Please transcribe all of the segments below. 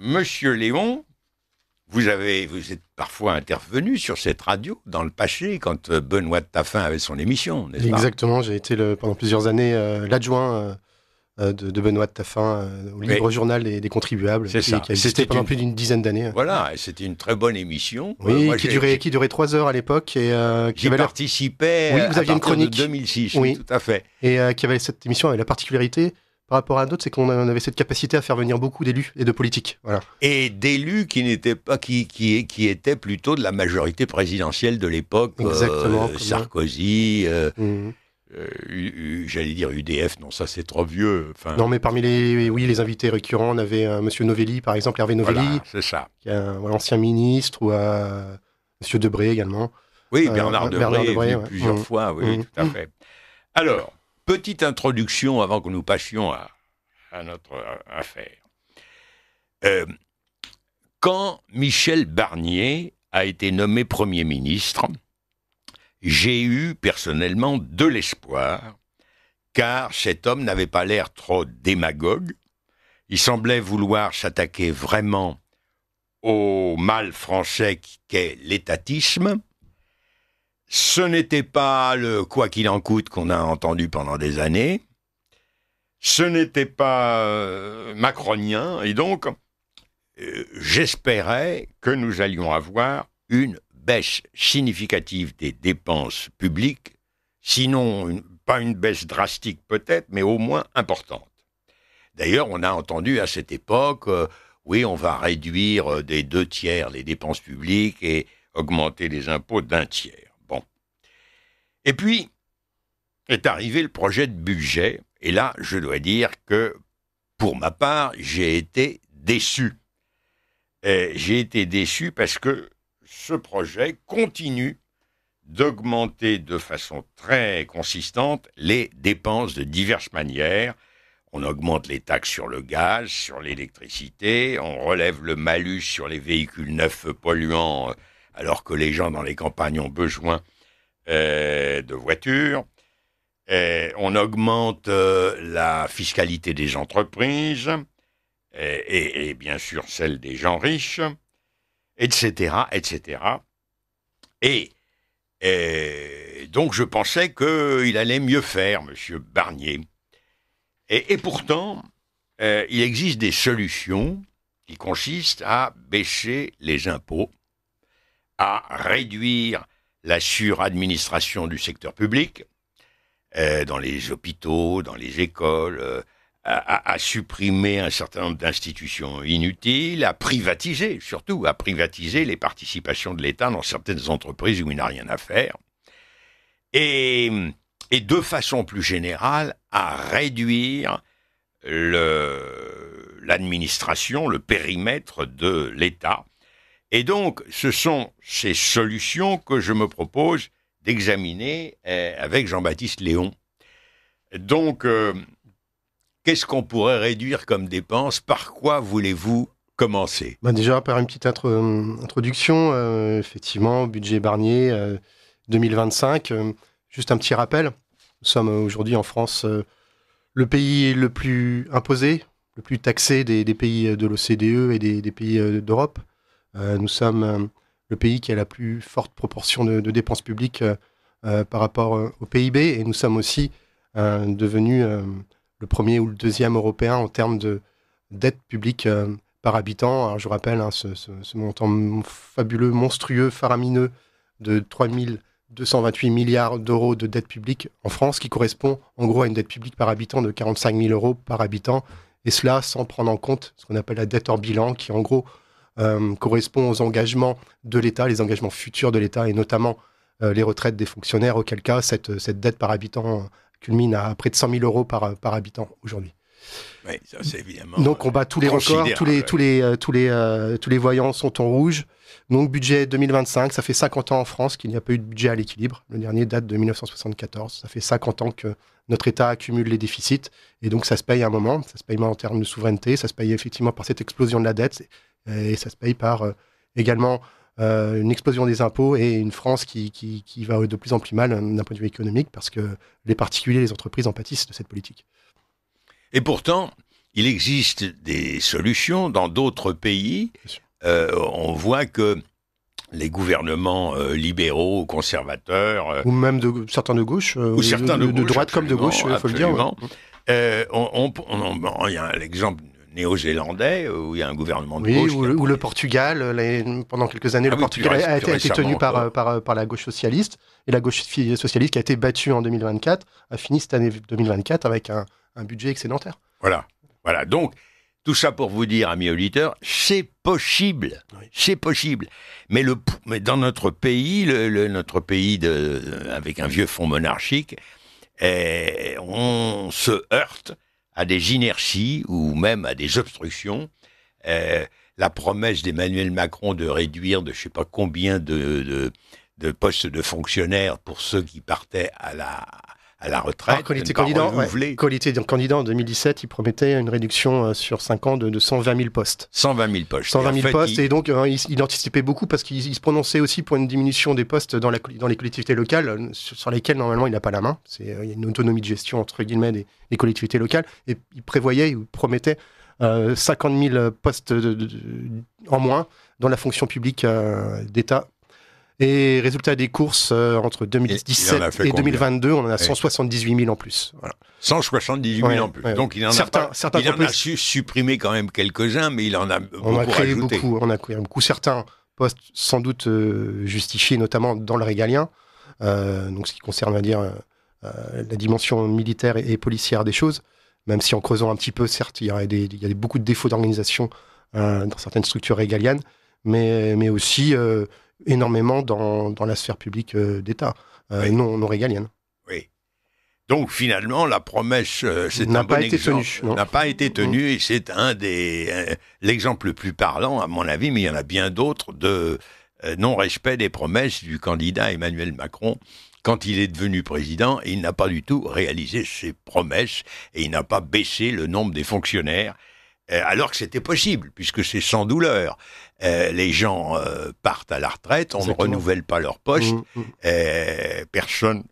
Monsieur Léon, vous êtes parfois intervenu sur cette radio dans le passé quand Benoît de Taffin avait son émission, n'est-ce pas? Exactement, j'ai été pendant plusieurs années l'adjoint de Benoît de Taffin au Libre Journal des contribuables, C'est ça. qui a existé pendant plus d'une dizaine d'années. Voilà, et c'était une très bonne émission. Oui, moi, qui durait 3 heures à l'époque. J'y participais oui, vous aviez une chronique. De 2006, oui, tout à fait. Et cette émission avait la particularité par rapport à d'autres, c'est qu'on avait cette capacité à faire venir beaucoup d'élus et de politiques. Voilà. Et d'élus qui n'étaient pas, qui étaient plutôt de la majorité présidentielle de l'époque. Exactement. Sarkozy, j'allais dire UDF, non, ça c'est trop vieux. Enfin, non, mais parmi les invités récurrents, on avait Monsieur Novelli, par exemple, Hervé Novelli. Voilà, c'est ça. Qui est un ancien ministre, ou Monsieur Debré également. Oui, Bernard Debré, ouais. Plusieurs fois, oui, tout à fait. Alors, petite introduction avant que nous passions à notre affaire. Quand Michel Barnier a été nommé Premier ministre, j'ai eu personnellement de l'espoir, car cet homme n'avait pas l'air trop démagogue. Il semblait vouloir s'attaquer vraiment au mal français qu'est l'étatisme. Ce n'était pas le quoi qu'il en coûte qu'on a entendu pendant des années. Ce n'était pas macronien. Et donc, j'espérais que nous allions avoir une baisse significative des dépenses publiques, sinon pas une baisse drastique peut-être, mais au moins importante. D'ailleurs, on a entendu à cette époque, oui, on va réduire des 2/3 les dépenses publiques et augmenter les impôts d'1/3. Bon. Et puis, est arrivé le projet de budget, et là, je dois dire que, pour ma part, j'ai été déçu. J'ai été déçu parce que ce projet continue d'augmenter de façon très consistante les dépenses de diverses manières. On augmente les taxes sur le gaz, sur l'électricité, on relève le malus sur les véhicules neufs polluants, alors que les gens dans les campagnes ont besoin de voitures. On augmente la fiscalité des entreprises et bien sûr celle des gens riches, etc., etc. Et donc je pensais qu'il allait mieux faire, Monsieur Barnier. Et pourtant, il existe des solutions qui consistent à baisser les impôts, à réduire la suradministration du secteur public, dans les hôpitaux, dans les écoles, à supprimer un certain nombre d'institutions inutiles, à privatiser, surtout à privatiser les participations de l'État dans certaines entreprises où il n'a rien à faire. Et de façon plus générale, à réduire l'administration, le périmètre de l'État. Et donc, ce sont ces solutions que je me propose d'examiner avec Jean-Baptiste Léon. Donc, qu'est-ce qu'on pourrait réduire comme dépenses? Par quoi voulez-vous commencer? Déjà, par une petite introduction, effectivement, budget Barnier 2025. Juste un petit rappel, nous sommes aujourd'hui en France le pays le plus imposé, le plus taxé des pays de l'OCDE et des pays d'Europe. Nous sommes le pays qui a la plus forte proportion de dépenses publiques par rapport au PIB, et nous sommes aussi devenus le premier ou le deuxième européen en termes de dette publique par habitant. Alors, je rappelle ce montant fabuleux, monstrueux, faramineux de 3228 milliards d'euros de dette publique en France, qui correspond en gros à une dette publique par habitant de 45 000 euros par habitant, et cela sans prendre en compte ce qu'on appelle la dette hors bilan, qui en gros correspond aux engagements de l'État, les engagements futurs de l'État, et notamment les retraites des fonctionnaires, auquel cas cette dette par habitant culmine à près de 100 000 euros par habitant aujourd'hui. Oui, ça c'est évidemment. Donc on bat tous les records, tous les voyants sont en rouge. Donc budget 2025, ça fait 50 ans en France qu'il n'y a pas eu de budget à l'équilibre. Le dernier date de 1974. Ça fait 50 ans que notre État accumule les déficits, et donc ça se paye à un moment. Ça se paye en termes de souveraineté, ça se paye effectivement par cette explosion de la dette, et ça se paye par également une explosion des impôts et une France qui va de plus en plus mal d'un point de vue économique, parce que les particuliers, les entreprises en pâtissent de cette politique. Et pourtant, il existe des solutions dans d'autres pays. On voit que les gouvernements libéraux, conservateurs... ou même certains de gauche, ou certains de droite comme de gauche, il faut le dire. Il y a l'exemple néo-zélandais où il y a un gouvernement de gauche. Ou le Portugal, pendant quelques années, le Portugal a été tenu par la gauche socialiste, et la gauche socialiste qui a été battue en 2024 a fini cette année 2024 avec un budget excédentaire. Voilà. Donc, tout ça pour vous dire, amis auditeurs, c'est possible. Oui. C'est possible. Mais dans notre pays, notre pays avec un vieux fonds monarchique, on se heurte à des inerties ou même à des obstructions. La promesse d'Emmanuel Macron de réduire de je ne sais pas combien de postes de fonctionnaires pour ceux qui partaient à la retraite. Quand il était candidat en 2017, il promettait une réduction sur 5 ans de 120 000 postes. 120 000 postes. 120 000 postes, et donc il anticipait beaucoup parce qu'il se prononçait aussi pour une diminution des postes dans les collectivités locales, sur lesquelles normalement il n'a pas la main. Il y a une autonomie de gestion, entre guillemets, des collectivités locales, et il promettait 50 000 postes en moins dans la fonction publique d'État. Et résultat des courses, entre 2017 et 2022, on en a 178 000 en plus. Voilà. 178 000 en plus. Donc il en a su supprimer quand même quelques-uns, mais il en a beaucoup rajouté. On a créé beaucoup. Certains postes sans doute justifiés, notamment dans le régalien, donc ce qui concerne, on va dire, la dimension militaire et policière des choses, même si en creusant un petit peu, certes, il y a beaucoup de défauts d'organisation dans certaines structures régaliennes, mais aussi... énormément dans la sphère publique d'État, non régalienne. Oui. Donc finalement, la promesse, c'est un bon exemple, n'a pas été tenue, et c'est l'exemple le plus parlant, à mon avis, mais il y en a bien d'autres, de non-respect des promesses du candidat Emmanuel Macron. Quand il est devenu président, il n'a pas du tout réalisé ses promesses, et il n'a pas baissé le nombre des fonctionnaires, alors que c'était possible, puisque c'est sans douleur. Les gens partent à la retraite, on ne renouvelle pas leur poste, personne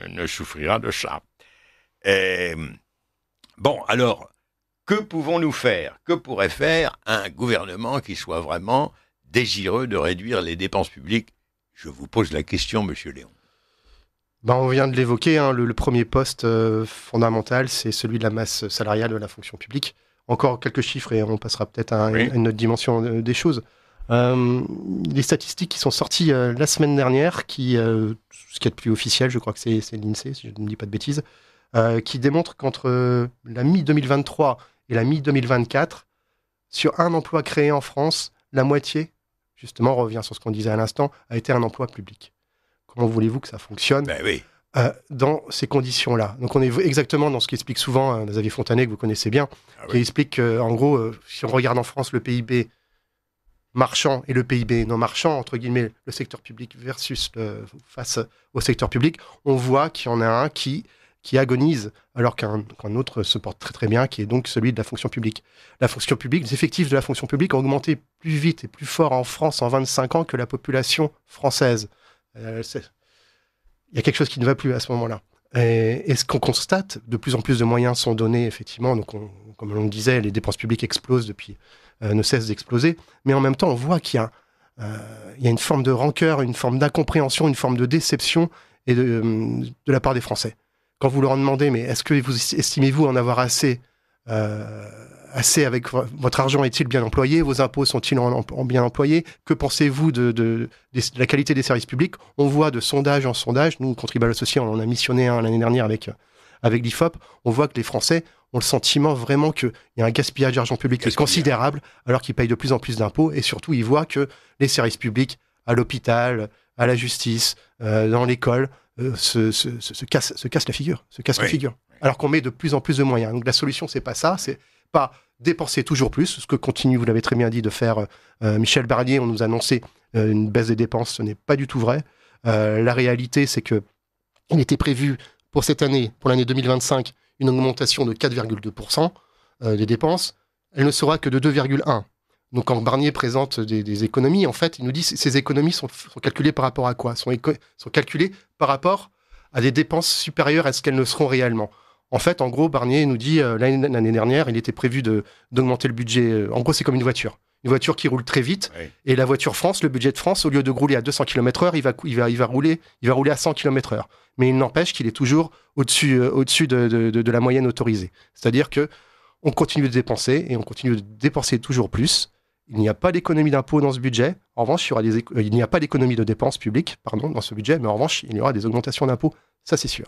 ne souffrira de ça. Bon, alors, que pouvons-nous faire? Que pourrait faire un gouvernement qui soit vraiment désireux de réduire les dépenses publiques? Je vous pose la question, Monsieur Léon. On vient de l'évoquer, le premier poste fondamental, c'est celui de la masse salariale de la fonction publique. Encore quelques chiffres et on passera peut-être à une autre dimension des choses. Les statistiques qui sont sorties la semaine dernière, ce qui est plus officiel, je crois que c'est l'INSEE, si je ne dis pas de bêtises, qui démontrent qu'entre la mi-2023 et la mi-2024, sur un emploi créé en France, la moitié, justement, on revient sur ce qu'on disait à l'instant, a été un emploi public. Comment voulez-vous que ça fonctionne ? Dans ces conditions-là. Donc on est exactement dans ce qu'explique souvent Xavier Fontanet, que vous connaissez bien, qui explique qu'en gros, si on regarde en France le PIB marchand et le PIB non marchand, entre guillemets, le secteur public face au secteur public, on voit qu'il y en a un qui agonise, alors qu'un autre se porte très très bien, qui est donc celui de la fonction publique. La fonction publique, les effectifs de la fonction publique ont augmenté plus vite et plus fort en France en 25 ans que la population française. Il y a quelque chose qui ne va plus à ce moment-là. Et ce qu'on constate, de plus en plus de moyens sont donnés, effectivement. Donc, comme on le disait, les dépenses publiques explosent depuis, ne cessent d'exploser. Mais en même temps, on voit qu'il y a une forme de rancœur, une forme d'incompréhension, une forme de déception de la part des Français. Quand vous leur en demandez, mais est-ce que vous estimez-vous en avoir assez avec votre argent, est-il bien employé? Vos impôts sont-ils bien employés? Que pensez-vous de la qualité des services publics? On voit de sondage en sondage, nous, Contribuables Associés, on en a missionné un l'année dernière avec l'IFOP, on voit que les Français ont le sentiment vraiment qu'il y a un gaspillage d'argent public considérable, alors qu'ils payent de plus en plus d'impôts, et surtout, ils voient que les services publics, à l'hôpital, à la justice, dans l'école, se cassent la figure, la figure. Alors qu'on met de plus en plus de moyens. Donc la solution, c'est pas ça, c'est pas dépenser toujours plus, ce que continue, vous l'avez très bien dit, de faire Michel Barnier. On nous a annoncé une baisse des dépenses, ce n'est pas du tout vrai. La réalité, c'est que il était prévu pour cette année, pour l'année 2025, une augmentation de 4,2% des dépenses. Elle ne sera que de 2,1%. Donc quand Barnier présente des économies, en fait, il nous dit que ces économies sont calculées par rapport à quoi ? Sont calculées par rapport à des dépenses supérieures à ce qu'elles ne seront réellement. En fait, en gros, Barnier nous dit, l'année dernière, il était prévu d'augmenter le budget. En gros, c'est comme une voiture. Une voiture qui roule très vite. Oui. Et la voiture France, le budget de France, au lieu de rouler à 200 km/h, il va rouler à 100 km/h. Mais il n'empêche qu'il est toujours au-dessus de la moyenne autorisée. C'est-à-dire que on continue de dépenser et on continue de dépenser toujours plus. Il n'y a pas d'économie d'impôts dans ce budget. En revanche, il n'y a pas d'économie de dépenses publiques, dans ce budget, mais en revanche, il y aura des augmentations d'impôts. Ça, c'est sûr.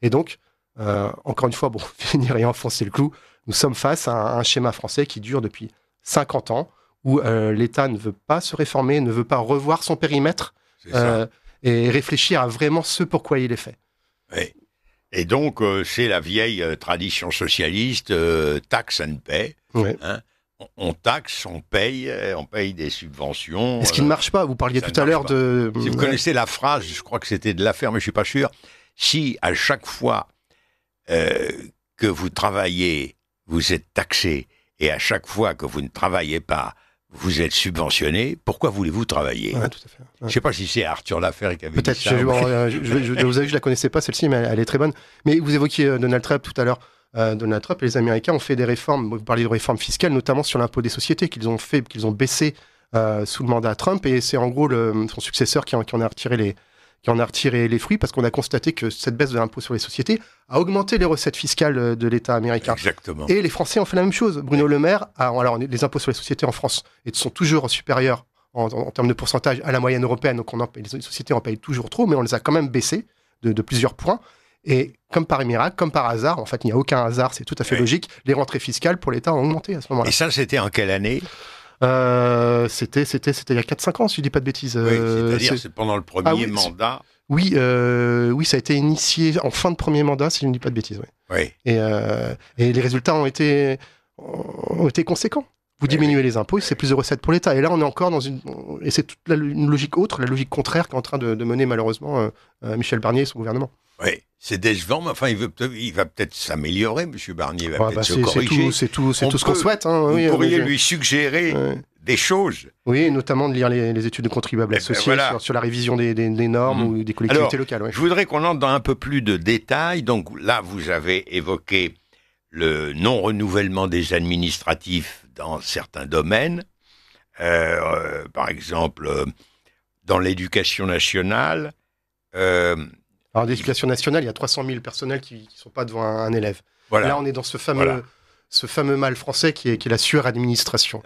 Et donc, encore une fois, finir et enfoncer le clou, nous sommes face à un schéma français qui dure depuis 50 ans, où l'État ne veut pas se réformer, ne veut pas revoir son périmètre et réfléchir à vraiment ce pourquoi il est fait. Oui. Et donc, c'est la vieille tradition socialiste, taxe and pay. Oui. Hein, on taxe, on paye des subventions. Et ce qui ne marche pas, vous parliez tout à l'heure de... Si vous connaissez la phrase, je crois que c'était de l'affaire, mais je ne suis pas sûr, si à chaque fois que vous travaillez, vous êtes taxé, et à chaque fois que vous ne travaillez pas, vous êtes subventionné, pourquoi voulez-vous travailler ? Ouais, tout à fait. Ouais. Je ne sais pas si c'est Arthur Laffer qui avait dit ça. Peut-être, je vous avoue que je ne la connaissais pas celle-ci, mais elle est très bonne. Mais vous évoquiez Donald Trump tout à l'heure. Donald Trump et les Américains ont fait des réformes, vous parliez de réformes fiscales, notamment sur l'impôt des sociétés, qu'ils ont baissé sous le mandat Trump, et c'est en gros son successeur qui en a retiré les fruits, parce qu'on a constaté que cette baisse de l'impôt sur les sociétés a augmenté les recettes fiscales de l'État américain. Exactement. Et les Français ont fait la même chose. Bruno Le Maire, alors les impôts sur les sociétés en France sont toujours supérieurs en termes de pourcentage à la moyenne européenne, donc les sociétés en payent toujours trop, mais on les a quand même baissés de plusieurs points. Et comme par miracle, comme par hasard, en fait il n'y a aucun hasard, c'est tout à fait logique, les rentrées fiscales pour l'État ont augmenté à ce moment-là. Et ça, c'était en quelle année ? C'était il y a 4-5 ans, si je ne dis pas de bêtises. Oui, c'est-à-dire c'est pendant le premier mandat. Oui, ça a été initié en fin de premier mandat, si je ne dis pas de bêtises. Oui. Et les résultats ont été conséquents. Vous diminuez les impôts, c'est plus de recettes pour l'État. Et là, on est encore dans et c'est toute une logique autre, la logique contraire qu'est en train de mener malheureusement Michel Barnier et son gouvernement. Oui, c'est décevant, mais enfin, il va peut-être s'améliorer, M. Barnier, il va peut-être se corriger. C'est tout ce qu'on souhaite. Hein, vous pourriez lui suggérer des choses. Oui, notamment de lire les études de contribuables associés sur la révision des normes ou des collectivités locales. Je voudrais qu'on entre dans un peu plus de détails. Donc là, vous avez évoqué le non-renouvellement des administratifs dans certains domaines. Par exemple, dans l'éducation nationale... Alors, l'éducation nationale, il y a 300 000 personnels qui ne sont pas devant un élève. Voilà. Là, on est dans ce fameux mal français qui est la suradministration.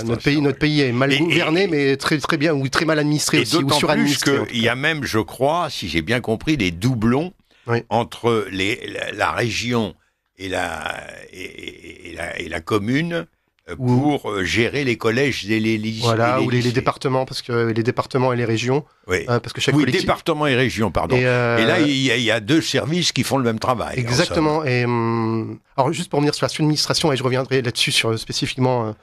Notre pays est mal gouverné, mais très, très bien, ou très mal administré aussi, ou suradministré. D'autant plus qu'il y a même, je crois, si j'ai bien compris, des doublons entre la région et la commune pour gérer les collèges et les lycées. Voilà, ou les départements, parce que les départements et les régions. Oui, parce que chaque collectif... départements et régions, pardon. Et là, il y a deux services qui font le même travail. Exactement. Et, alors, juste pour revenir sur la suradministration, et je reviendrai là-dessus spécifiquement.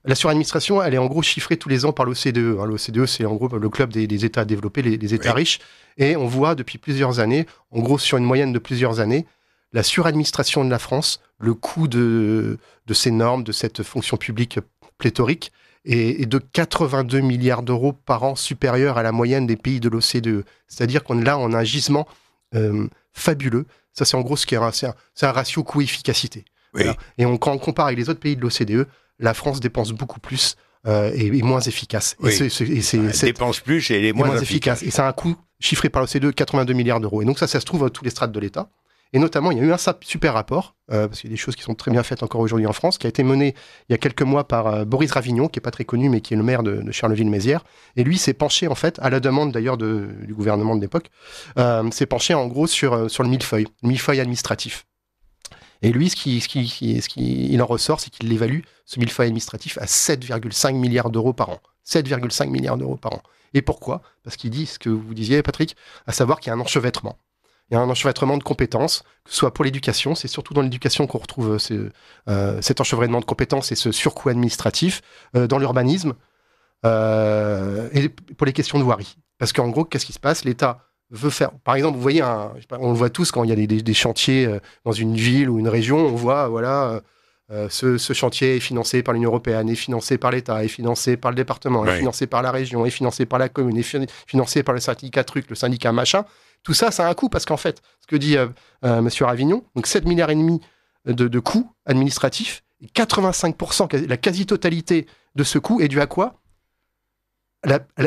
La suradministration, elle est en gros chiffrée tous les ans par l'OCDE. L'OCDE, c'est en gros le club des États développés, les États riches. Et on voit depuis plusieurs années, en gros sur une moyenne de plusieurs années, la suradministration de la France, le coût de ces normes, de cette fonction publique pléthorique, est de 82 milliards d'euros par an supérieur à la moyenne des pays de l'OCDE. C'est-à-dire qu'on a un gisement fabuleux. Ça, c'est en gros c'est un ratio coût-efficacité. Oui. Voilà. Et quand on compare avec les autres pays de l'OCDE, la France dépense beaucoup plus et est moins efficace. Oui. Elle dépense plus et elle est moins efficace. Et ça a un coût chiffré par l'OCDE 82 milliards d'euros. Et donc ça se trouve à tous les strates de l'État. Et notamment, il y a eu un super rapport, parce qu'il y a des choses qui sont très bien faites encore aujourd'hui en France, qui a été mené il y a quelques mois par Boris Ravignon, qui n'est pas très connu, mais qui est le maire de Charleville-Mézières. Et lui s'est penché, en fait, à la demande d'ailleurs du gouvernement de l'époque, s'est penché en gros sur le millefeuille administratif. Et lui, ce qu'il en ressort, c'est qu'il évalue ce millefeuille administratif à 7,5 milliards d'euros par an. 7,5 milliards d'euros par an. Et pourquoi ? Parce qu'il dit ce que vous disiez, Patrick, à savoir qu'il y a un enchevêtrement. Il y a un enchevêtrement de compétences, que ce soit pour l'éducation, c'est surtout dans l'éducation qu'on retrouve cet enchevêtrement de compétences et ce surcoût administratif, dans l'urbanisme, et pour les questions de voirie. Parce qu'en gros, qu'est-ce qui se passe ? L'État veut faire... Par exemple, vous voyez, on le voit tous quand il y a des chantiers dans une ville ou une région, on voit ce chantier est financé par l'Union européenne, est financé par l'État, est financé par le département, est financé par la région, est financé par la commune, est financé par le syndicat truc, le syndicat machin. Tout ça, ça a un coût parce qu'en fait, ce que dit Monsieur Ravignon, donc 7,5 milliards de coûts administratifs, et 85%, la quasi-totalité de ce coût est dû à quoi ?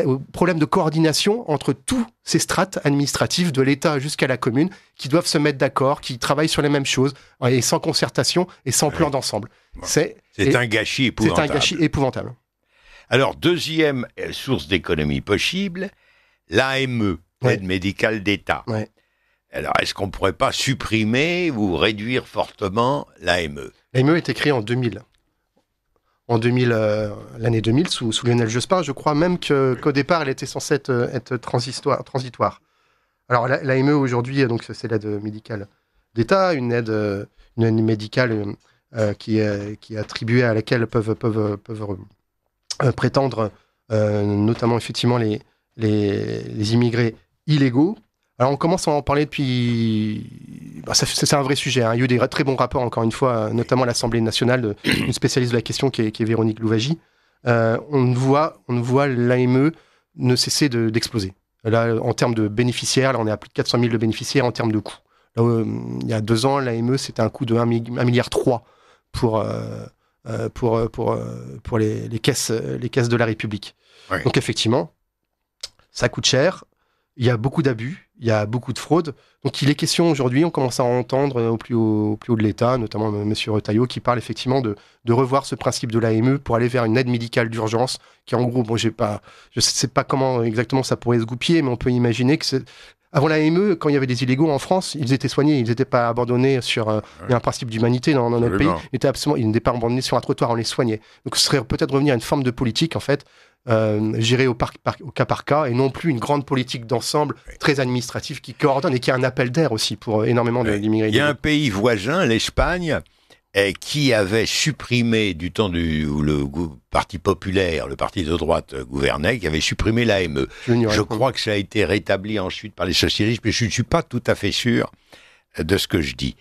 Au problème de coordination entre tous ces strates administratives, de l'État jusqu'à la commune, qui doivent se mettre d'accord, qui travaillent sur les mêmes choses, et sans concertation et sans plan d'ensemble. Bon. C'est un gâchis épouvantable. C'est un gâchis épouvantable. Alors, deuxième source d'économie possible, l'AME, l'aide médicale d'État. Ouais. Alors, est-ce qu'on ne pourrait pas supprimer ou réduire fortement l'AME ? L'AME a été créée en 2000. L'année 2000, sous Lionel Jospin, je crois même qu'au départ, elle était censée être transitoire. Alors, l'AME, aujourd'hui, donc, c'est l'aide médicale d'État, une aide médicale qui est attribuée, à laquelle peuvent prétendre notamment, effectivement, les immigrés illégaux. Alors, on commence à en parler depuis... c'est un vrai sujet. Il y a eu des très bons rapports, encore une fois, notamment à l'Assemblée nationale, une spécialiste de la question qui est Véronique Louwagie. On voit l'AME ne cesser d'exploser. Là, en termes de bénéficiaires, là, on est à plus de 400 000 de bénéficiaires en termes de coûts. Là, il y a 2 ans, l'AME, c'était un coût de 1,3 milliard pour les caisses de la République. Ouais. Donc, effectivement, ça coûte cher. Il y a beaucoup d'abus, il y a beaucoup de fraude. Donc, il est question aujourd'hui, on commence à entendre au plus haut de l'État, notamment M. Retailleau, qui parle effectivement de revoir ce principe de l'AME pour aller vers une aide médicale d'urgence, qui en gros, je ne sais pas comment exactement ça pourrait se goupiller, mais on peut imaginer que avant l'AME, quand il y avait des illégaux en France, ils étaient soignés, ils n'étaient pas abandonnés sur il y a un principe d'humanité dans notre pays, ils n'étaient pas abandonnés sur un trottoir, on les soignait. Donc, ce serait peut-être revenir à une forme de politique, en fait, gérée au cas par cas, et non plus une grande politique d'ensemble très administrative qui coordonne et qui a un appel d'air aussi pour énormément d'immigrés. Il y a un pays voisin, l'Espagne, qui avait supprimé, du temps où le Parti populaire, le parti de droite gouvernait, qui avait supprimé l'AME. Je crois que ça a été rétabli ensuite par les socialistes, mais je ne suis pas tout à fait sûr de ce que je dis.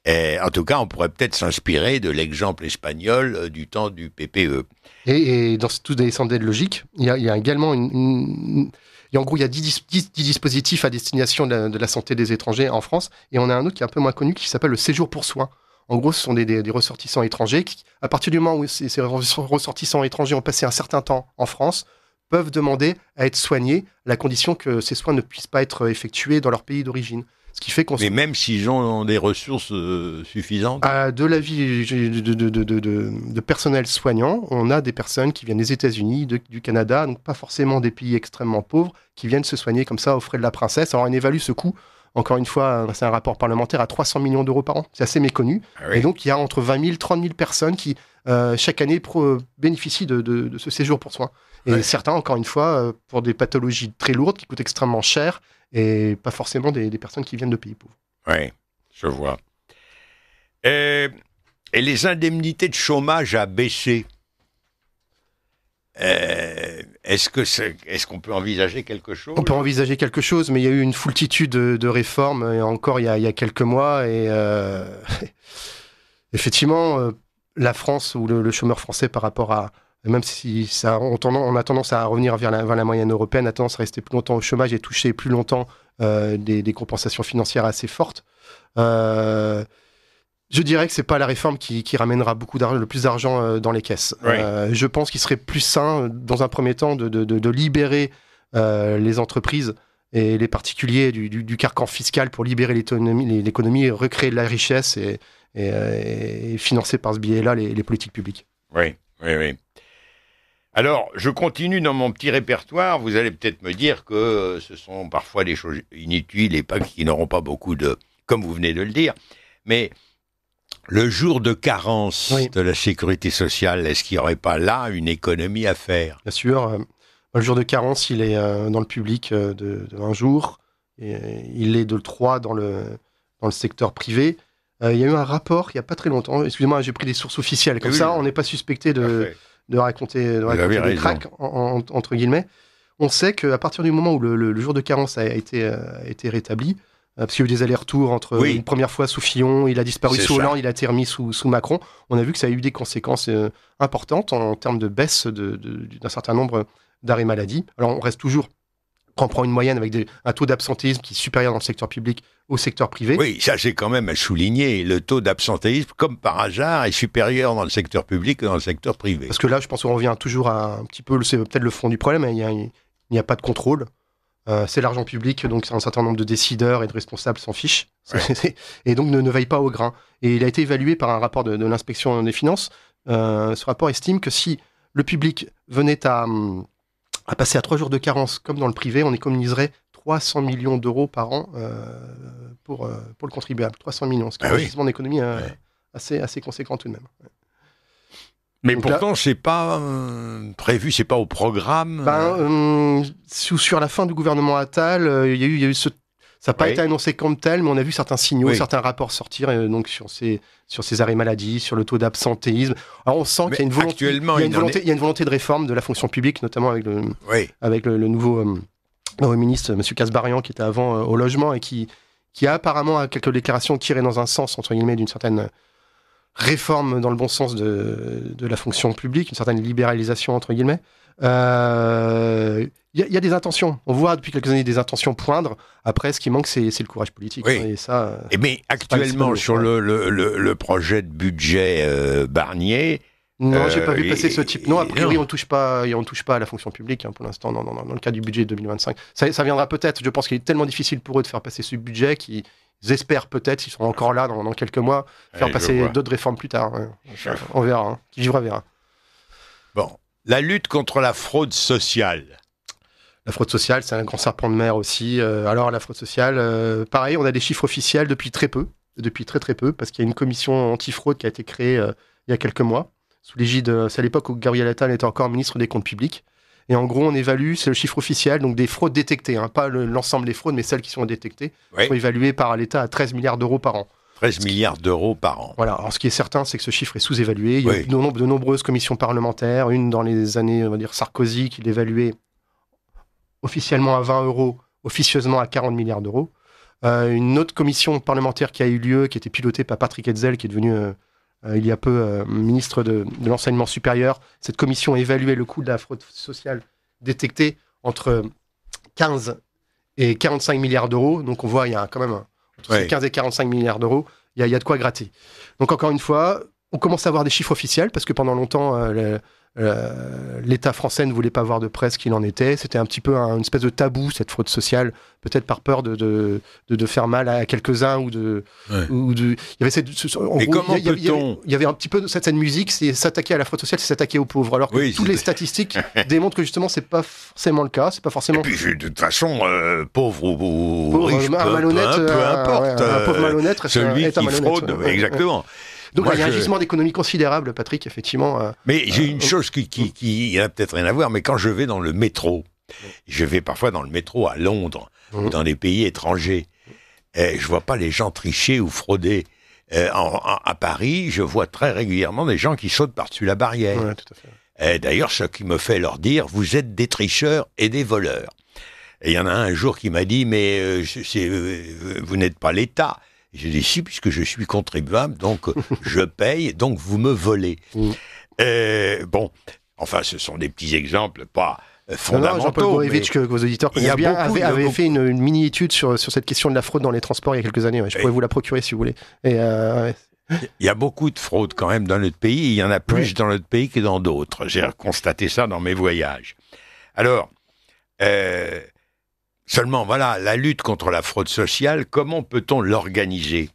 En tout cas, on pourrait peut-être s'inspirer de l'exemple espagnol du temps du PPE. Et dans tous les centres d'aide logique, il y a également en gros, il y a 10 dispositifs à destination de la santé des étrangers en France, et on a un autre qui est un peu moins connu, qui s'appelle le séjour pour soins. En gros, ce sont des ressortissants étrangers qui, à partir du moment où ces ressortissants étrangers ont passé un certain temps en France, peuvent demander à être soignés, à la condition que ces soins ne puissent pas être effectués dans leur pays d'origine. Ce qui fait Mais même s'ils ont des ressources suffisantes. De l'avis de personnel soignant, on a des personnes qui viennent des États-Unis, du Canada, donc pas forcément des pays extrêmement pauvres, qui viennent se soigner comme ça aux frais de la princesse. Alors on évalue ce coût, encore une fois, c'est un rapport parlementaire, à 300 millions d'euros par an. C'est assez méconnu. Ah oui. Et donc il y a entre 20 000 et 30 000 personnes qui, chaque année, bénéficient de ce séjour pour soins. Et certains, encore une fois, pour des pathologies très lourdes qui coûtent extrêmement cher, et pas forcément des personnes qui viennent de pays pauvres. Oui, je vois. Et les indemnités de chômage a baissé. Est-ce qu'on peut envisager quelque chose ? On peut envisager quelque chose, mais il y a eu une foultitude de réformes, encore il y a quelques mois, et effectivement, la France, ou le chômeur français par rapport à... Même si on a tendance à revenir vers la moyenne européenne, a tendance à rester plus longtemps au chômage et toucher plus longtemps des compensations financières assez fortes. Je dirais que c'est pas la réforme qui ramènera le plus d'argent dans les caisses. Oui. Je pense qu'il serait plus sain, dans un premier temps, de libérer les entreprises et les particuliers du carcan fiscal pour libérer l'économie et recréer de la richesse et financer par ce biais-là les politiques publiques. Oui. Alors, je continue dans mon petit répertoire. Vous allez peut-être me dire que ce sont parfois des choses inutiles et qui n'auront pas beaucoup comme vous venez de le dire. Mais le jour de carence de la sécurité sociale, est-ce qu'il n'y aurait pas là une économie à faire ? Bien sûr. Le jour de carence, il est dans le public de 1 jour. Et il est de 3 dans le secteur privé. Il y a eu un rapport il n'y a pas très longtemps. Excusez-moi, j'ai pris des sources officielles. Comme ça, on n'est pas suspecté de raconter des cracks, entre guillemets. On sait qu'à partir du moment où le jour de carence a été rétabli, parce qu'il y a eu des allers-retours entre une première fois sous Fillon, il a disparu sous Hollande, il a été remis sous Macron. On a vu que ça a eu des conséquences importantes en termes de baisse d'un certain nombre d'arrêts maladie. Alors on reste toujours, quand on prend une moyenne avec un taux d'absentéisme qui est supérieur dans le secteur public au secteur privé. Oui, ça c'est quand même à souligner. Le taux d'absentéisme, comme par hasard, est supérieur dans le secteur public que dans le secteur privé. Parce que là, je pense qu'on revient toujours à un petit peu, c'est peut-être le fond du problème, il n'y a pas de contrôle. C'est l'argent public, donc un certain nombre de décideurs et de responsables s'en fichent, et donc ne veillent pas au grain. Et il a été évalué par un rapport de l'inspection des finances. Ce rapport estime que si le public venait à passer à 3 jours de carence, comme dans le privé, on économiserait 300 millions d'euros par an pour le contribuable. 300 millions, ce qui est un investissement d'économie assez conséquent tout de même. Mais donc pourtant, c'est pas prévu, c'est pas au programme. Sur la fin du gouvernement Attal, il y a eu ça n'a pas été annoncé comme tel, mais on a vu certains signaux, certains rapports sortir donc sur ces arrêts maladie, sur le taux d'absentéisme. Alors on sent qu'il y a une volonté de réforme de la fonction publique, notamment avec le nouveau ministre, M. Kasbarian, qui était avant au logement et qui a apparemment quelques déclarations tirées dans un sens, entre guillemets, d'une certaine réforme dans le bon sens de la fonction publique, une certaine libéralisation, entre guillemets. Il y a des intentions. On voit depuis quelques années des intentions poindre. Après, ce qui manque, c'est le courage politique. Oui. Et ça, mais actuellement, sur le projet de budget Barnier... Non, j'ai pas vu passer ce type. Non, a priori, on touche pas à la fonction publique pour l'instant, dans le cadre du budget 2025. Ça viendra peut-être. Je pense qu'il est tellement difficile pour eux de faire passer ce budget qu'ils espèrent peut-être, s'ils sont encore là dans quelques mois, faire passer d'autres réformes plus tard. On verra. Qui vivra verra. Bon. La lutte contre la fraude sociale. La fraude sociale, c'est un grand serpent de mer aussi. Alors, la fraude sociale, pareil, on a des chiffres officiels depuis très très peu, parce qu'il y a une commission anti-fraude qui a été créée il y a quelques mois, sous l'égide, c'est à l'époque où Gabriel Attal était encore ministre des Comptes publics. Et en gros, on évalue, c'est le chiffre officiel, donc des fraudes détectées, pas l'ensemble des fraudes, mais celles qui sont détectées, sont évaluées par l'État à 13 milliards d'euros par an. 13 milliards d'euros par an. Voilà. Alors, ce qui est certain, c'est que ce chiffre est sous-évalué. Il y a eu de nombreuses commissions parlementaires, une dans les années, on va dire, Sarkozy, qui l'évaluait officiellement à 20 euros, officieusement à 40 milliards d'euros. Une autre commission parlementaire qui a eu lieu, qui était pilotée par Patrick Hetzel, qui est devenu, il y a peu, ministre de l'enseignement supérieur. Cette commission a évalué le coût de la fraude sociale détectée entre 15 et 45 milliards d'euros. Donc, on voit, il y a quand même... Entre 15 et 45 milliards d'euros, il y a de quoi gratter. Donc encore une fois, on commence à avoir des chiffres officiels, parce que pendant longtemps, l'État français ne voulait pas voir de presse qu'il en était. C'était un petit peu une espèce de tabou, cette fraude sociale, peut-être par peur de faire mal à quelques-uns ou de... Il y avait il y avait un petit peu cette musique, c'est s'attaquer à la fraude sociale, c'est s'attaquer aux pauvres. Alors que toutes les statistiques démontrent que justement, c'est pas forcément le cas. C'est pas forcément... Et puis, de toute façon, pauvre ou riche, peu importe. Un pauvre malhonnête, celui qui fraude, exactement. Donc il y a un gisement d'économie considérable, Patrick, effectivement. Mais j'ai une chose qui n'a peut-être rien à voir, mais quand je vais dans le métro, je vais parfois dans le métro à Londres, ou dans des pays étrangers, je vois pas les gens tricher ou frauder. À Paris, je vois très régulièrement des gens qui sautent par-dessus la barrière. Ouais, tout à fait. D'ailleurs, ce qui me fait leur dire, vous êtes des tricheurs et des voleurs. Et il y en a un jour qui m'a dit, mais vous n'êtes pas l'État. J'ai dit si, puisque je suis contribuable, donc je paye, donc vous me volez. Bon, enfin, ce sont des petits exemples, pas fondamentaux. Jean-Paul Gourevitch, que vos auditeurs connaissent bien, avait fait une mini-étude sur cette question de la fraude dans les transports il y a quelques années. Je pourrais vous la procurer si vous voulez. Il y a beaucoup de fraude quand même dans notre pays. Il y en a plus dans notre pays que dans d'autres. J'ai constaté ça dans mes voyages. Alors... Seulement, voilà, la lutte contre la fraude sociale, comment peut-on l'organiser ?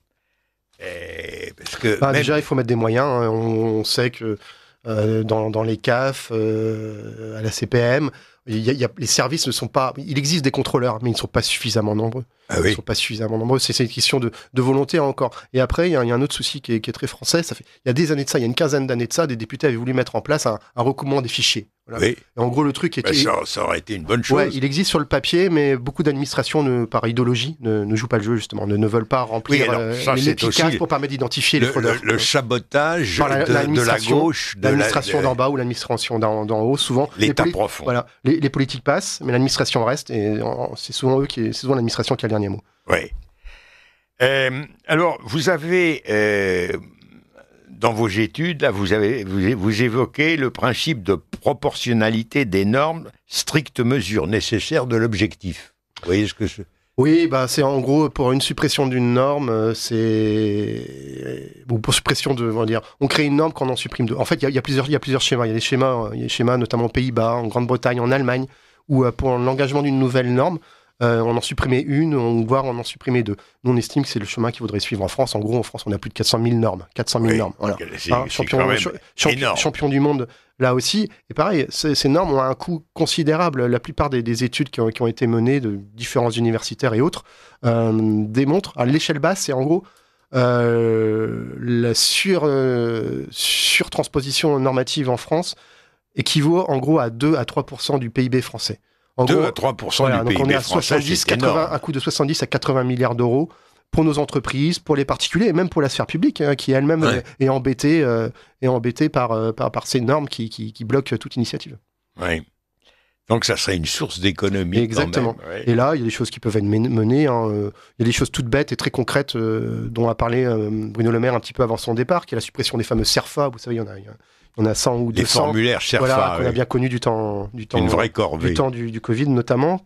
Parce que déjà, il faut mettre des moyens. On sait que dans les CAF, à la CPM, les services ne sont pas... Il existe des contrôleurs, mais ils ne sont pas suffisamment nombreux. Ils ne sont pas suffisamment nombreux. C'est une question de volonté encore. Et après, il y a un autre souci qui est très français. Il y a des années de ça, il y a une quinzaine d'années de ça, des députés avaient voulu mettre en place un recoupement des fichiers. Voilà. Et en gros, le truc était... ça aurait été une bonne chose. Ouais, il existe sur le papier, mais beaucoup d'administrations, par idéologie, ne jouent pas le jeu, justement, ne veulent pas remplir les cases pour permettre d'identifier les fraudeurs. Le sabotage de la gauche... L'administration d'en bas ou l'administration d'en haut, souvent... L'État profond. Voilà, les politiques passent, mais l'administration reste, et c'est souvent l'administration qui a le dernier mot. Oui. Alors, vous avez, dans vos études, là, vous évoquez le principe de proportionnalité des normes, stricte mesure nécessaire de l'objectif. Vous voyez ce que je... Oui, bah c'est en gros pour une suppression d'une norme, pour suppression de, on va dire, on crée une norme quand on en supprime deux. En fait, il y a plusieurs schémas. Il y a des schémas notamment aux Pays-Bas, en Grande-Bretagne, en Allemagne, où pour l'engagement d'une nouvelle norme, on en supprimait une, voire on en supprimait deux. Nous, on estime que c'est le chemin qu'il faudrait suivre en France. En gros, en France, on a plus de 400 000 normes. 400 000 normes. Voilà. Champion du monde, là aussi. Et pareil, ces normes ont un coût considérable. La plupart des études qui ont été menées de différents universitaires et autres démontrent, à l'échelle basse, c'est en gros la surtransposition normative en France équivaut en gros à 2 à 3% du PIB français. En 2 gros, à 3% voilà, du PIB on est à français, 80, un coût de 70 à 80 milliards d'euros pour nos entreprises, pour les particuliers et même pour la sphère publique, qui elle-même est embêtée par ces normes qui bloquent toute initiative. Oui. Donc ça serait une source d'économie. Exactement. Quand même, ouais. Et là, il y a des choses qui peuvent être menées. Il y a des choses toutes bêtes et très concrètes dont a parlé Bruno Le Maire un petit peu avant son départ, qui est la suppression des fameux CERFA. Vous savez, il y en a 100 ou 200. Les formulaires CERFA. Voilà, qu'on a bien connus du temps une vraie corvée. Du temps du Covid notamment.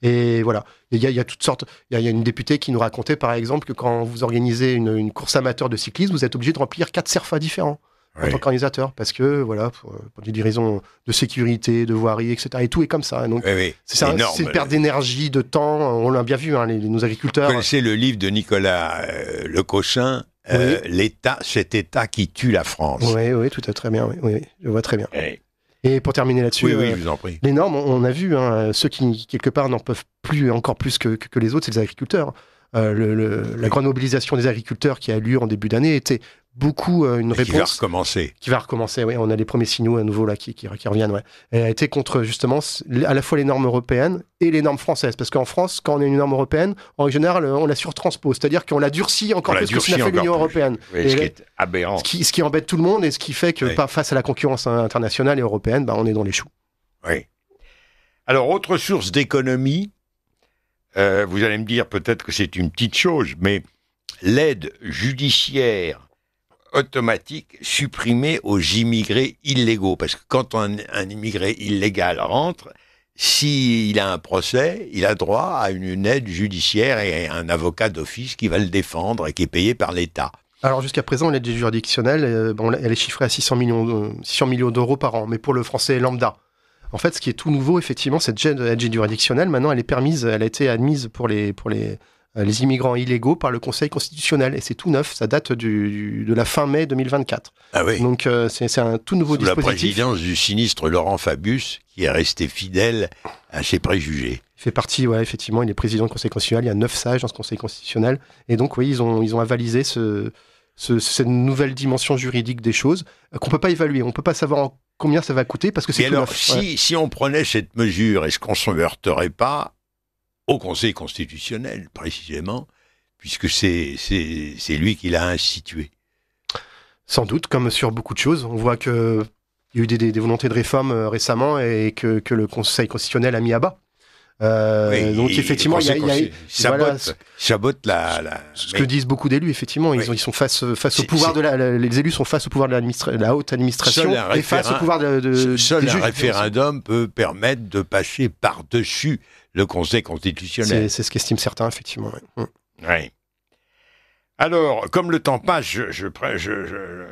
Et voilà, il y a toutes sortes. Il y a une députée qui nous racontait par exemple que quand vous organisez une course amateur de cyclisme, vous êtes obligé de remplir 4 CERFA différents. En tant qu'organisateur, parce que voilà, pour des raisons de sécurité, de voirie, etc. Et tout est comme ça. Donc, c'est une perte d'énergie, de temps. On l'a bien vu, nos agriculteurs. Vous connaissez le livre de Nicolas Lecochin, l'État, cet État qui tue la France. Oui, tout à très bien. Oui, je vois très bien. Et pour terminer là-dessus, je vous en prie. Les normes, on a vu, ceux qui quelque part n'en peuvent plus, encore plus que les autres, c'est les agriculteurs. La grande mobilisation des agriculteurs qui a lieu en début d'année était beaucoup une réponse qui va recommencer. Oui, on a les premiers signaux à nouveau là qui reviennent. Ouais. Elle a été contre justement à la fois les normes européennes et les normes françaises, parce qu'en France, quand on a une norme européenne, en général, on la surtranspose, c'est-à-dire qu'on la durcit encore plus que ce qu'a fait l'Union européenne. Oui, ce qui est aberrant. Ce qui embête tout le monde et ce qui fait que face à la concurrence internationale et européenne, on est dans les choux. Oui. Alors, autre source d'économie. Vous allez me dire peut-être que c'est une petite chose, mais l'aide judiciaire automatique supprimée aux immigrés illégaux. Parce que quand un immigré illégal rentre, s'il a un procès, il a droit à une aide judiciaire et un avocat d'office qui va le défendre et qui est payé par l'État. Alors jusqu'à présent, l'aide juridictionnelle, elle est chiffrée à 600 millions d'euros par an, mais pour le français lambda. En fait, ce qui est tout nouveau, effectivement, cette aide juridictionnelle, maintenant, elle a été admise pour les immigrants illégaux par le Conseil constitutionnel. Et c'est tout neuf, ça date de la fin mai 2024. Ah oui. Donc, c'est un tout nouveau dispositif. Sous la présidence du sinistre Laurent Fabius, qui est resté fidèle à ses préjugés. Il fait partie, effectivement, il est président du Conseil constitutionnel. Il y a 9 sages dans ce Conseil constitutionnel. Et donc, oui, ils ont avalisé cette nouvelle dimension juridique des choses qu'on ne peut pas évaluer. On ne peut pas savoir combien ça va coûter parce que c'est tout alors, neuf. Si on prenait cette mesure, est-ce qu'on ne se heurterait pas au Conseil constitutionnel, précisément, puisque c'est lui qui l'a institué? Sans doute, comme sur beaucoup de choses. On voit qu'il y a eu des volontés de réforme récemment et que le Conseil constitutionnel a mis à bas. Donc effectivement, sabote la. Ce que disent beaucoup d'élus, effectivement, ils sont face au pouvoir les élus sont face au pouvoir de la haute administration et face au pouvoir seul des un juges. référendum peut permettre de passer par-dessus le Conseil constitutionnel. C'est ce qu'estiment certains, effectivement. Oui. Alors, comme le temps passe,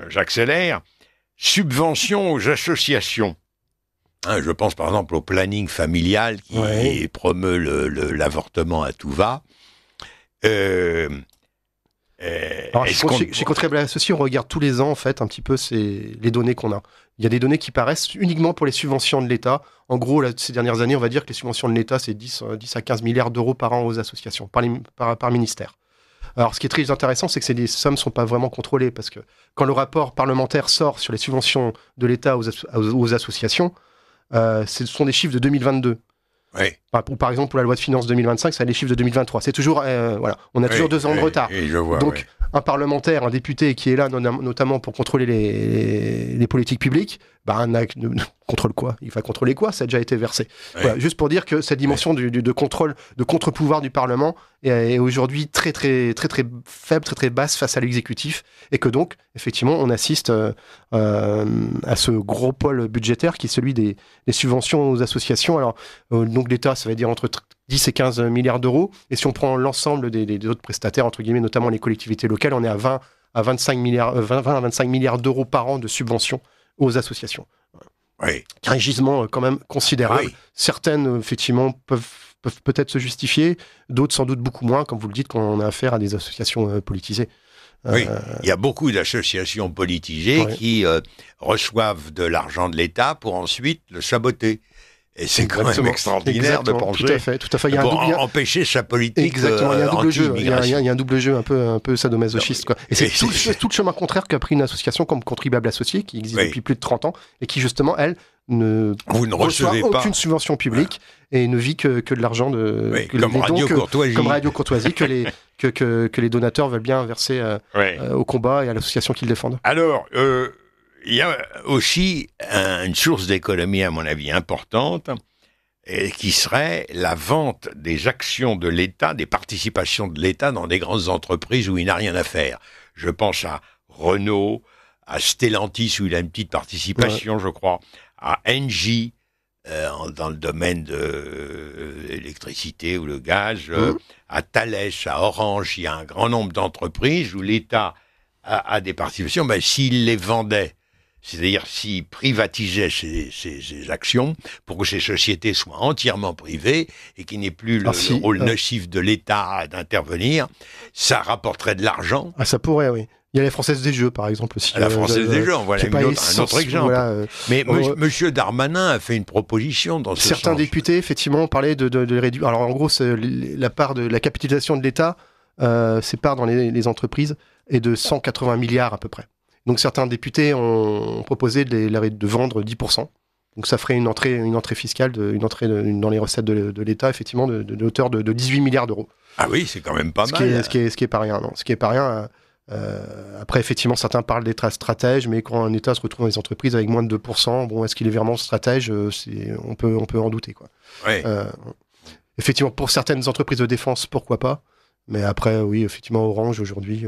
j'accélère. Subventions aux associations. Je pense par exemple au planning familial qui promeut l'avortement à tout va. Alors, chez Contribuable Associé, on regarde tous les ans en fait un petit peu les données qu'on a. Il y a des données qui paraissent uniquement pour les subventions de l'État. En gros, là, ces dernières années, on va dire que les subventions de l'État, c'est 10 à 15 milliards d'euros par an aux associations, par ministère. Alors, ce qui est très intéressant, c'est que ces sommes ne sont pas vraiment contrôlées, parce que quand le rapport parlementaire sort sur les subventions de l'État aux associations, ce sont des chiffres de 2022. Oui. Ou par exemple, pour la loi de finances 2025, c'est les chiffres de 2023. C'est toujours, on a toujours 2 ans de retard. Je vois, donc, un parlementaire, un député qui est là, notamment pour contrôler les politiques publiques, un acte contrôle quoi? Il va contrôler quoi? Ça a déjà été versé. Ouais. Voilà, juste pour dire que cette dimension de contrôle, de contre-pouvoir du Parlement est aujourd'hui très faible, très basse face à l'exécutif, et que donc, effectivement, on assiste à ce gros pôle budgétaire qui est celui des subventions aux associations. Alors, donc l'État, ça va dire entre 10 et 15 milliards d'euros, et si on prend l'ensemble des autres prestataires, entre guillemets, notamment les collectivités locales, on est à 20 à 25 milliards d'euros par an de subventions aux associations. Oui. Un gisement quand même considérable. Oui. Certaines, effectivement, peuvent peut-être se justifier, d'autres sans doute beaucoup moins, comme vous le dites, quand on a affaire à des associations politisées. Oui, il y a beaucoup d'associations politisées qui reçoivent de l'argent de l'État pour ensuite le saboter. Et c'est quand même extraordinaire de penser. Tout à fait. Il y a pour empêcher sa politique. Exactement, il y a un double jeu. Il y a anti-immigration. un double jeu un peu sadomasochiste, quoi. Et c'est tout le chemin contraire qu'a pris une association comme Contribuable Associé, qui existe depuis plus de 30 ans, et qui justement, elle, vous ne reçoit recevez pas aucune subvention publique et ne vit que de l'argent comme Radio Courtoisie. Comme Radio Courtoisie que les donateurs veulent bien verser au combat et à l'association qu'ils défendent. Alors, il y a aussi une source d'économie, à mon avis, importante, et qui serait la vente des actions de l'État, des participations de l'État dans des grandes entreprises où il n'a rien à faire. Je pense à Renault, à Stellantis, où il a une petite participation, je crois, à Engie, dans le domaine de l'électricité ou le gaz, à Thales, à Orange. Il y a un grand nombre d'entreprises où l'État a des participations. Ben, s'il les vendait, c'est-à-dire s'il privatisait ces actions pour que ces sociétés soient entièrement privées et qu'il n'ait plus le rôle nocif de l'État d'intervenir, ça rapporterait de l'argent. Ah, ça pourrait, oui. Il y a la Française des Jeux, par exemple, aussi. La Française des Jeux, voilà un autre exemple. Voilà, mais Monsieur Darmanin a fait une proposition dans ce sens. Certains députés, effectivement, parlaient de réduire. Alors, en gros, la part de la capitalisation de l'État, ses parts dans les entreprises, est de 180 milliards à peu près. Donc, certains députés ont proposé de vendre 10%. Donc, ça ferait une entrée fiscale, dans les recettes de l'État, effectivement, de hauteur de 18 milliards d'euros. Ah oui, c'est quand même pas mal. Ce qui est pas rien, non. Ce qui est pas rien. Après, effectivement, certains parlent d'État stratège, mais quand un État se retrouve dans les entreprises avec moins de 2%, bon, est-ce qu'il est vraiment stratège? On peut en douter, quoi. Oui. Effectivement, pour certaines entreprises de défense, pourquoi pas? Mais après, oui, effectivement, Orange, aujourd'hui,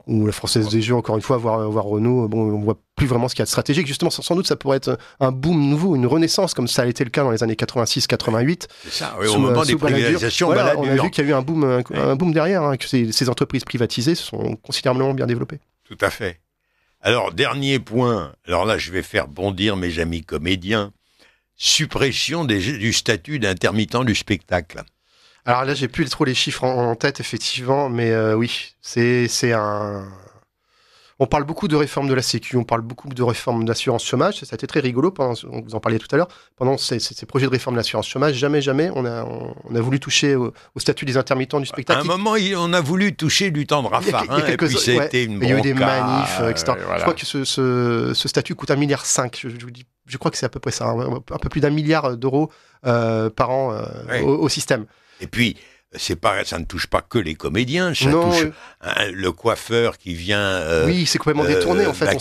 ou la Française des Jeux, encore une fois, voire Renault, bon, on voit plus vraiment ce qu'il y a de stratégique. Justement, sans doute, ça pourrait être un boom nouveau, une renaissance, comme ça a été le cas dans les années 86-88. C'est ça, oui, au moment des privatisations, voilà, on a vu qu'il y a eu un boom derrière, hein, que ces entreprises privatisées se sont considérablement bien développées. Tout à fait. Alors, dernier point, alors là, je vais faire bondir mes amis comédiens, suppression du statut d'intermittent du spectacle. Alors là, j'ai plus trop les chiffres en tête, effectivement, mais oui, c'est un... On parle beaucoup de réforme de la Sécu, on parle beaucoup de réforme d'assurance chômage, ça a été très rigolo, vous en parliez tout à l'heure, pendant ces projets de réforme de l'assurance chômage, jamais on a voulu toucher au statut des intermittents du spectacle. À un moment, on a voulu toucher du temps de Raffarin, et puis ça a été une bronca. Il y a eu des manifs, etc. Voilà. Je crois que ce statut coûte 1,5 milliard. Je crois que c'est à peu près ça, un peu plus d'1 milliard d'euros par an au système. Et puis, ça ne touche pas que les comédiens, ça touche le coiffeur qui vient oui, c'est complètement détourné, en fait.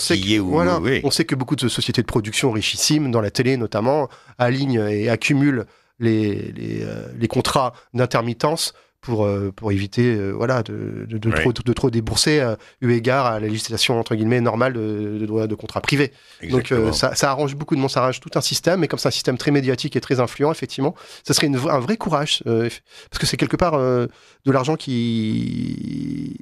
On sait que beaucoup de sociétés de production richissimes, dans la télé notamment, alignent et accumulent les contrats d'intermittence pour éviter de trop débourser eu égard à la législation entre guillemets normale de contrats privés. Exactement. Donc ça arrange beaucoup de monde, ça arrange tout un système, mais comme c'est un système très médiatique et très influent, effectivement, ça serait un vrai courage parce que c'est quelque part de l'argent qui...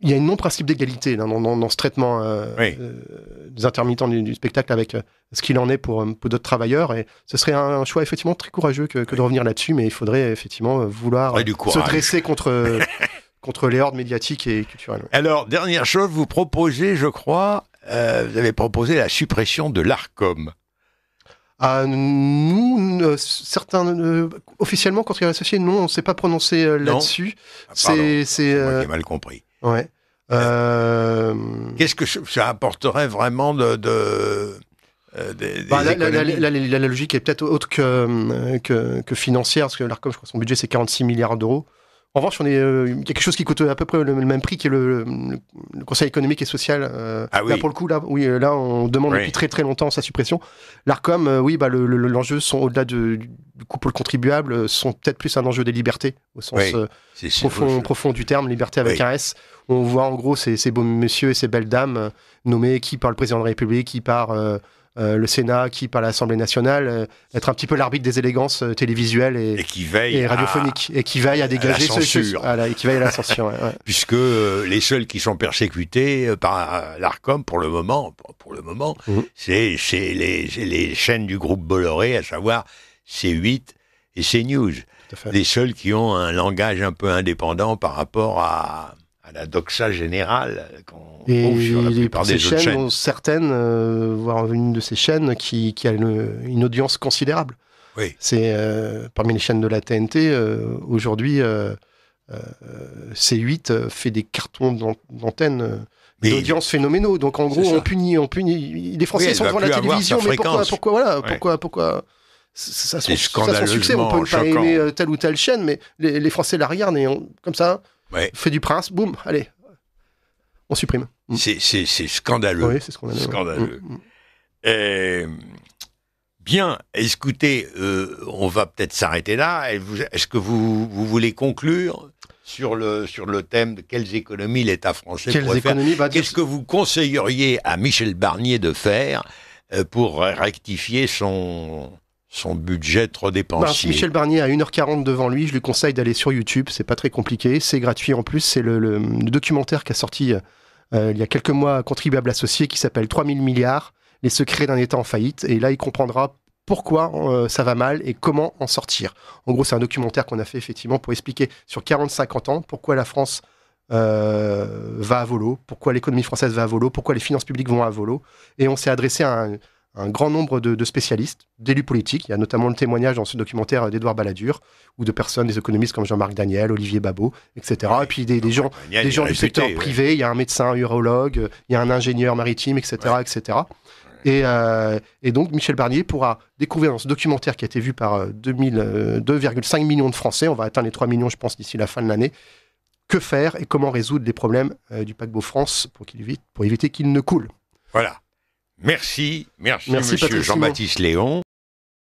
Il y a une non-principe d'égalité là, dans ce traitement des intermittents du spectacle avec ce qu'il en est pour d'autres travailleurs. Et ce serait un choix effectivement très courageux que de revenir là-dessus, mais il faudrait effectivement vouloir se dresser contre les hordes médiatiques et culturelles. Alors, dernière chose, vous proposez, je crois, vous avez proposé la suppression de l'ARCOM. Nous, certains, officiellement, quand il y a associé, non, on ne s'est pas prononcé là-dessus. C'est moi qui ai mal compris. Ouais. Qu'est-ce que ça apporterait vraiment la logique est peut-être autre que financière, parce que l'ARCOM, je crois, son budget c'est 46 milliards d'euros. En revanche, il y a quelque chose qui coûte à peu près le même prix, qui est le Conseil économique et social. Ah oui. Là, pour le coup, là, on demande depuis très très longtemps sa suppression. L'Arcom, l'enjeu sont au-delà du coût pour le contribuable, sont peut-être plus un enjeu des libertés, au sens profond du terme, liberté avec un S. On voit en gros ces beaux messieurs et ces belles dames nommés qui par le président de la République, qui par le Sénat, qui par l'Assemblée nationale, être un petit peu l'arbitre des élégances télévisuelles et radiophoniques, et qui veille à dégager et qui veille à la censure. Ouais. Puisque les seuls qui sont persécutés par l'Arcom pour le moment, c'est les chaînes du groupe Bolloré, à savoir C8 et CNews. Les seuls qui ont un langage un peu indépendant par rapport à la doxa générale qu'on trouve sur la plupart des autres chaînes. Certaines, voire une de ces chaînes qui a une audience considérable. Oui. C'est parmi les chaînes de la TNT, aujourd'hui, C8 fait des cartons d'antenne d'audience phénoménaux. Donc en gros, on punit. Les Français sont devant la télévision, mais pourquoi ça son succès, on peut ne pas aimer telle ou telle chaîne, mais les Français la regardent et comme ça, fait du prince, boum, allez, on supprime. C'est scandaleux. Oui, c'est scandaleux. Bien, écoutez, on va peut-être s'arrêter là. Est-ce que vous voulez conclure sur le thème de quelles économies l'État français pourrait faire? Qu'est-ce que vous conseilleriez à Michel Barnier de faire pour rectifier son budget trop dépensier? Michel Barnier a 1h40 devant lui, je lui conseille d'aller sur YouTube, c'est pas très compliqué, c'est gratuit en plus, c'est le documentaire qui a sorti il y a quelques mois, Contribuables associés, qui s'appelle 3000 milliards, les secrets d'un État en faillite, et là il comprendra pourquoi ça va mal et comment en sortir. En gros, c'est un documentaire qu'on a fait effectivement pour expliquer sur 40-50 ans pourquoi la France va à volo, pourquoi l'économie française va à volo, pourquoi les finances publiques vont à volo, et on s'est adressé à un grand nombre de spécialistes, d'élus politiques. Il y a notamment le témoignage dans ce documentaire d'Édouard Balladur, ou de personnes, des économistes comme Jean-Marc Daniel, Olivier Babot, etc. Et puis des gens du secteur privé, il y a un médecin, un urologue, il y a un ingénieur maritime, etc. etc. Et donc Michel Barnier pourra découvrir dans ce documentaire qui a été vu par 2,5 millions de Français, on va atteindre les 3 millions je pense d'ici la fin de l'année, que faire et comment résoudre les problèmes du paquebot France pour éviter qu'il ne coule. Voilà. Merci Monsieur Jean-Baptiste Léon.